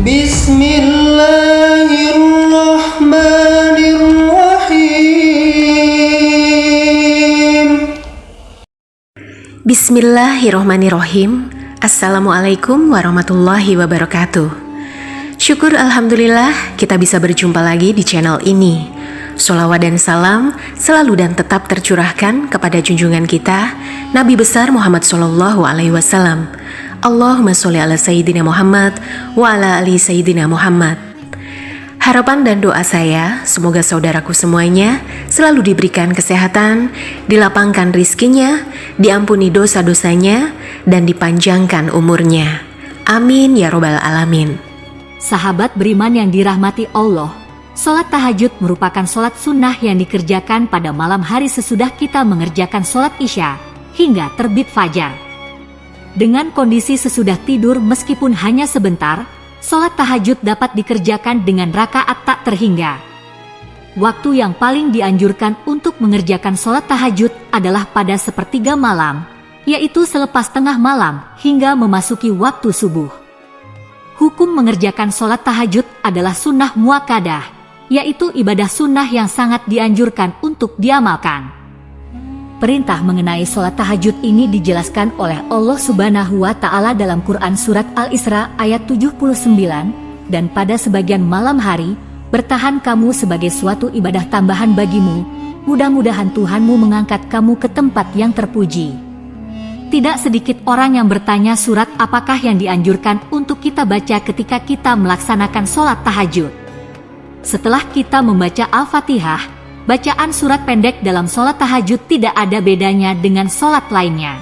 Bismillahirrahmanirrahim. Bismillahirrahmanirrahim. Assalamualaikum warahmatullahi wabarakatuh. Syukur alhamdulillah kita bisa berjumpa lagi di channel ini. Sholawat dan salam selalu dan tetap tercurahkan kepada junjungan kita Nabi besar Muhammad Sallallahu Alaihi Wasallam. Allahumma sholli ala Sayyidina Muhammad wa ala ali Sayyidina Muhammad. Harapan dan doa saya, semoga saudaraku semuanya selalu diberikan kesehatan, dilapangkan rizkinya, diampuni dosa-dosanya, dan dipanjangkan umurnya. Amin ya robbal alamin. Sahabat beriman yang dirahmati Allah, sholat tahajud merupakan sholat sunnah yang dikerjakan pada malam hari sesudah kita mengerjakan sholat isya hingga terbit fajar. Dengan kondisi sesudah tidur meskipun hanya sebentar, sholat tahajud dapat dikerjakan dengan rakaat tak terhingga. Waktu yang paling dianjurkan untuk mengerjakan sholat tahajud adalah pada sepertiga malam, yaitu selepas tengah malam hingga memasuki waktu subuh. Hukum mengerjakan sholat tahajud adalah sunnah muakkadah, yaitu ibadah sunnah yang sangat dianjurkan untuk diamalkan. Perintah mengenai sholat tahajud ini dijelaskan oleh Allah Subhanahu wa Ta'ala dalam Quran Surat Al-Isra ayat 79, dan pada sebagian malam hari, bertahan kamu sebagai suatu ibadah tambahan bagimu, mudah-mudahan Tuhanmu mengangkat kamu ke tempat yang terpuji. Tidak sedikit orang yang bertanya surat apakah yang dianjurkan untuk kita baca ketika kita melaksanakan sholat tahajud. Setelah kita membaca Al-Fatihah, bacaan surat pendek dalam sholat tahajud tidak ada bedanya dengan sholat lainnya.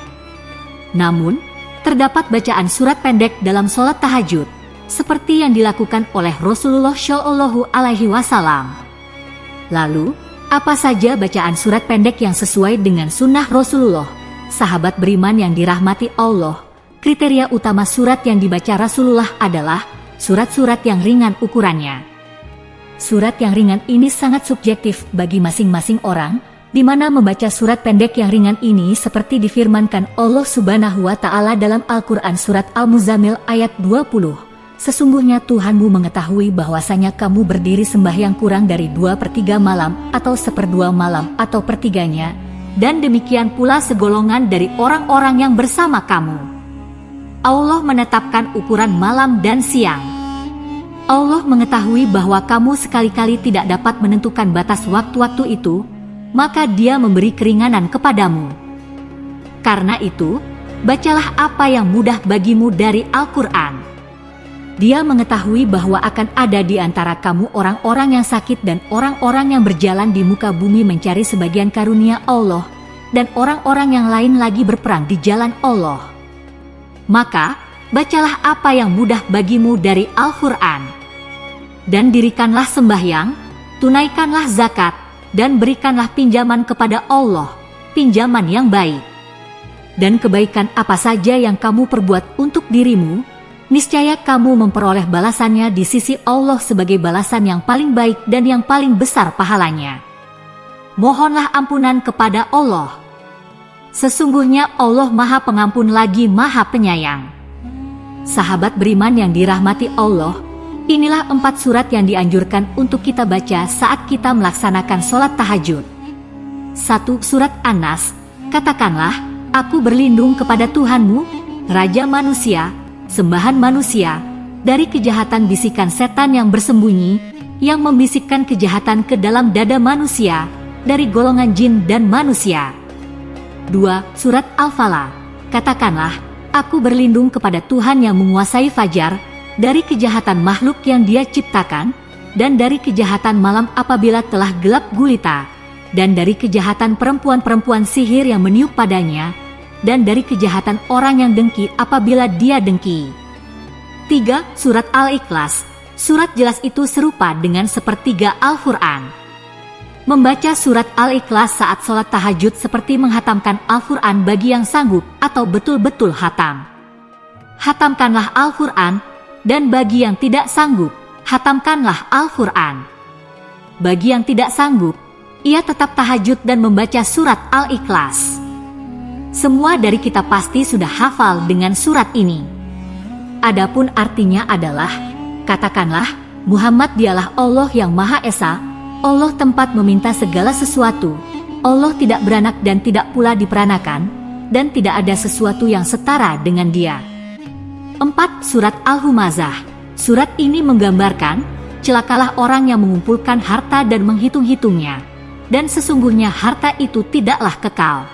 Namun, terdapat bacaan surat pendek dalam sholat tahajud, seperti yang dilakukan oleh Rasulullah Shallallahu Alaihi Wasallam. Lalu, apa saja bacaan surat pendek yang sesuai dengan sunnah Rasulullah? Sahabat beriman yang dirahmati Allah, kriteria utama surat yang dibaca Rasulullah adalah surat-surat yang ringan ukurannya. Surat yang ringan ini sangat subjektif bagi masing-masing orang, di mana membaca surat pendek yang ringan ini seperti difirmankan Allah Subhanahu wa Ta'ala dalam Al-Quran Surat Al-Muzammil ayat 20. Sesungguhnya Tuhanmu mengetahui bahwasanya kamu berdiri sembahyang kurang dari 2/3 malam atau 1/2 malam atau pertiganya, dan demikian pula segolongan dari orang-orang yang bersama kamu. Allah menetapkan ukuran malam dan siang. Allah mengetahui bahwa kamu sekali-kali tidak dapat menentukan batas waktu-waktu itu, maka Dia memberi keringanan kepadamu. Karena itu, bacalah apa yang mudah bagimu dari Al-Quran. Dia mengetahui bahwa akan ada di antara kamu orang-orang yang sakit dan orang-orang yang berjalan di muka bumi mencari sebagian karunia Allah, dan orang-orang yang lain lagi berperang di jalan Allah. Maka, bacalah apa yang mudah bagimu dari Al-Quran. Dan dirikanlah sembahyang, tunaikanlah zakat, dan berikanlah pinjaman kepada Allah, pinjaman yang baik. Dan kebaikan apa saja yang kamu perbuat untuk dirimu, niscaya kamu memperoleh balasannya di sisi Allah sebagai balasan yang paling baik dan yang paling besar pahalanya. Mohonlah ampunan kepada Allah. Sesungguhnya Allah Maha Pengampun lagi Maha Penyayang. Sahabat beriman yang dirahmati Allah, inilah 4 surat yang dianjurkan untuk kita baca saat kita melaksanakan sholat tahajud. 1. Surat An-Nas. Katakanlah, aku berlindung kepada Tuhanmu, Raja manusia, sembahan manusia, dari kejahatan bisikan setan yang bersembunyi, yang membisikkan kejahatan ke dalam dada manusia, dari golongan jin dan manusia. 2. Surat Al-Falaq. Katakanlah, aku berlindung kepada Tuhan yang menguasai fajar, dari kejahatan makhluk yang Dia ciptakan, dan dari kejahatan malam apabila telah gelap gulita, dan dari kejahatan perempuan-perempuan sihir yang meniup padanya, dan dari kejahatan orang yang dengki apabila dia dengki. 3. Surat Al-Ikhlas. Surat jelas itu serupa dengan sepertiga Al-Quran. Membaca surat Al-Ikhlas saat sholat tahajud seperti menghatamkan Al-Quran bagi yang sanggup atau betul-betul hatam. Hatamkanlah Al-Quran, dan bagi yang tidak sanggup, hatamkanlah Al-Quran. Bagi yang tidak sanggup, ia tetap tahajud dan membaca surat Al-Ikhlas. Semua dari kita pasti sudah hafal dengan surat ini. Adapun artinya adalah, Katakanlah, Muhammad dialah Allah yang Maha Esa, Allah tempat meminta segala sesuatu, Allah tidak beranak dan tidak pula diperanakan, dan tidak ada sesuatu yang setara dengan Dia. 4. Surat Al-Humazah. Surat ini menggambarkan, celakalah orang yang mengumpulkan harta dan menghitung-hitungnya, dan sesungguhnya harta itu tidaklah kekal.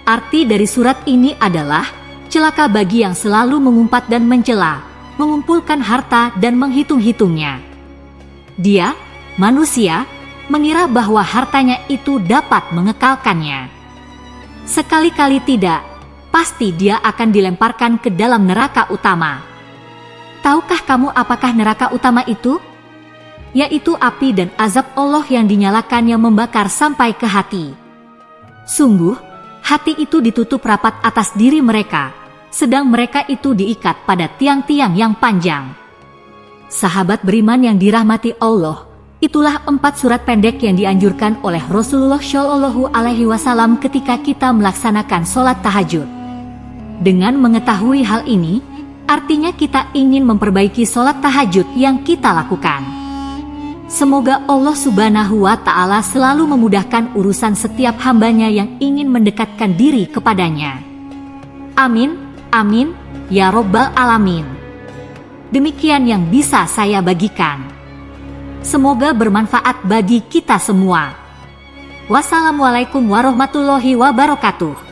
Arti dari surat ini adalah, celaka bagi yang selalu mengumpat dan mencela, mengumpulkan harta dan menghitung-hitungnya. Dia, manusia, mengira bahwa hartanya itu dapat mengekalkannya. Sekali-kali tidak, pasti dia akan dilemparkan ke dalam neraka utama. Tahukah kamu apakah neraka utama itu? Yaitu api dan azab Allah yang dinyalakan yang membakar sampai ke hati. Sungguh, hati itu ditutup rapat atas diri mereka, sedang mereka itu diikat pada tiang-tiang yang panjang. Sahabat beriman yang dirahmati Allah, itulah 4 surat pendek yang dianjurkan oleh Rasulullah Shallallahu Alaihi Wasallam ketika kita melaksanakan sholat tahajud. Dengan mengetahui hal ini, artinya kita ingin memperbaiki sholat tahajud yang kita lakukan. Semoga Allah Subhanahu wa Ta'ala selalu memudahkan urusan setiap hambanya yang ingin mendekatkan diri kepadanya. Amin, amin, ya Robbal Alamin. Demikian yang bisa saya bagikan. Semoga bermanfaat bagi kita semua. Wassalamualaikum warahmatullahi wabarakatuh.